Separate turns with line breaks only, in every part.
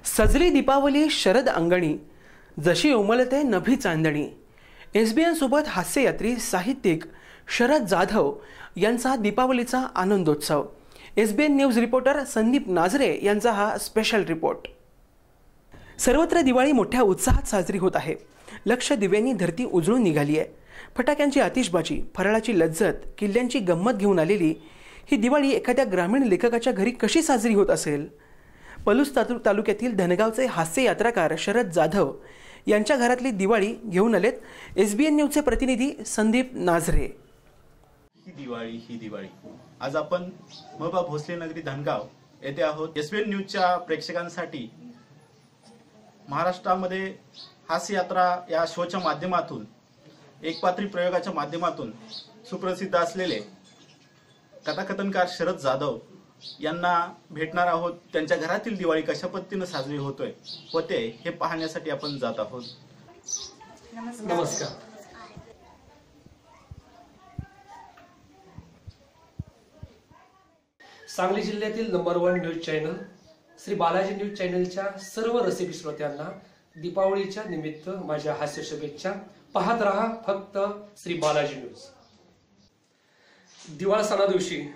सजली दीपावली शरद अंगणी, जशी उमलते नभी चांदणी. SBN सोबत हास्ययात्री साहित्यिक शरद जाधव यांचा दीपावलीचा आनंदोत्सव. SBN news reporter Sandeep Nazare यांचा हा स्पेशल रिपोर्ट. सर्वत्र दिवाळी मोठ्या उत्साहात साजरी होत आहे. लक्ष दिव्यांनी धरती उजळून निघाली आहे. फटाक्यांची आतिषबाजी, फराळाची लज्जत, किल्ल्यांची गंमत घेऊन आलेली ही दिवाळी एखाद्या ग्रामीण लेखकाच्या घरी कशी साजरी होत असेल? पलूस तालुक्यातील धनगावचे हास्य यात्राकार शरद जाधव यांच्या घरातली दिवाळी घेऊन आलेत SBN न्यूजचे प्रतिनिधी संदीप नाझरे.
ही दिवाळी आज आपण महबा भोसले नगरी धनगाव येथे आहोत. SBN न्यूजच्या प्रेक्षकांसाठी महाराष्ट्रामध्ये हास्य यात्रा या शोच्या माध्यमातून, एकपात्री प्रयोगाच्या माध्यमातून सुप्रसिद्ध असलेले कथाकथनकार शरद जाधव यांना भेटणार आहोत. त्यांच्या घरातील दिवाळी कशा पद्धतीने साजरी होते हे पाहण्यासाठी आपण जात आहोत.
नमस्कार. सांगली जिल्ह्यातील number 1 news channel Shri Balaji news चॅनलच्या सर्व रसिक श्रोत्यांना दीपावलीच्या निमित्त माझ्या हास्य शुभेच्छा. पाहत रहा फक्त श्री बालाजी न्यूज. दिवाळ सणा दिवशी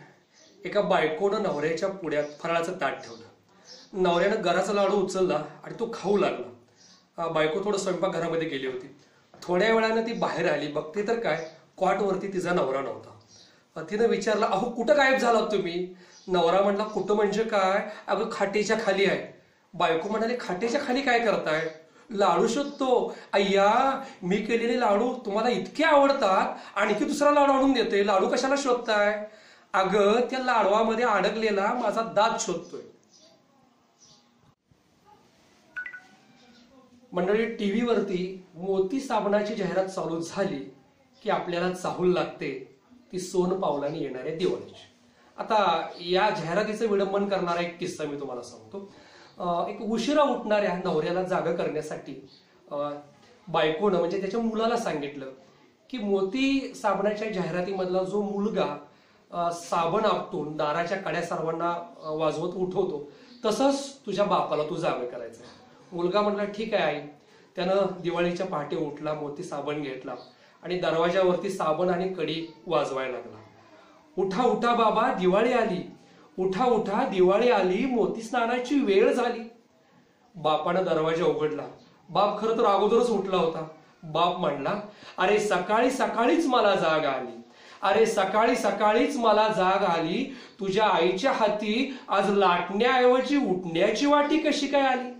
एका बायकोनं नवऱ्याच्या पुढ्यात फराळाचं ताट ठेवलं. नवऱ्यानं गराचा लाडू उचलला आणि तो खाऊ लागला. बायको थोडं स्वयंपाकघरामध्ये गेली होती. थोड्या वेळानं ती बाहेर आली. बघते तर काय, कॉटवरती तिचा नवरा नव्हता. तिनं विचारलं, अहो कुठं गायब झालात तुम्ही? नवरा म्हणला, कुठं म्हणजे काय? अगं खाटेच्या खाली आहे. बायको म्हणाली, खाटेच्या खाली काय करताय? लाडू शोधतो. अय्या, मी केलेले लाडू तुम्हाला इतके आवडतात, आणखी दुसरा लाडू आणून देते. लाडू कशाला शोधताय? अगं त्या लाडवामध्ये अडकलेला माझा दात शोधतोय. मंडळी, टीव्हीवरती मोती साबणाची जाहिरात चालू झाली की आपल्याला चाहूल लागते ती सोन पावलाने येणाऱ्या दिवाळीची. आता या जाहिरातीचं विडंबन करणारा एक किस्सा मी तुम्हाला सांगतो. एक उशिरा उठणाऱ्या नवऱ्याला जागा करण्यासाठी बायकोनं म्हणजे त्याच्या मुलाला सांगितलं की मोती साबणाच्या जाहिरातीमधला जो मुलगा साबण आपटून दाराच्या कड्या सर्वांना वाजवत उठवतो, तसंच तुझ्या बापाला तू जागा करायचं. मुलगा म्हटला, ठीक आहे आई. त्यानं दिवाळीच्या पहाटे उठला, मोती साबण घेतला आणि दरवाजावरती साबण आणि कडी वाजवायला लागला. उठा उठा बाबा, दिवाळी आली. उठा उठा, दिवाळी आली. मोती स्नानाची वेळ झाली. बापानं दरवाजा उघडला. बाप खरं तर अगोदरच उठला होता. बाप म्हणला, अरे सकाळी सकाळीच मला जाग आली. अरे सकाळी सकाळीच मला जाग आली. तुझ्या आईच्या हाती आज लाटण्याऐवजी उठण्याची वाटी कशी काय आली?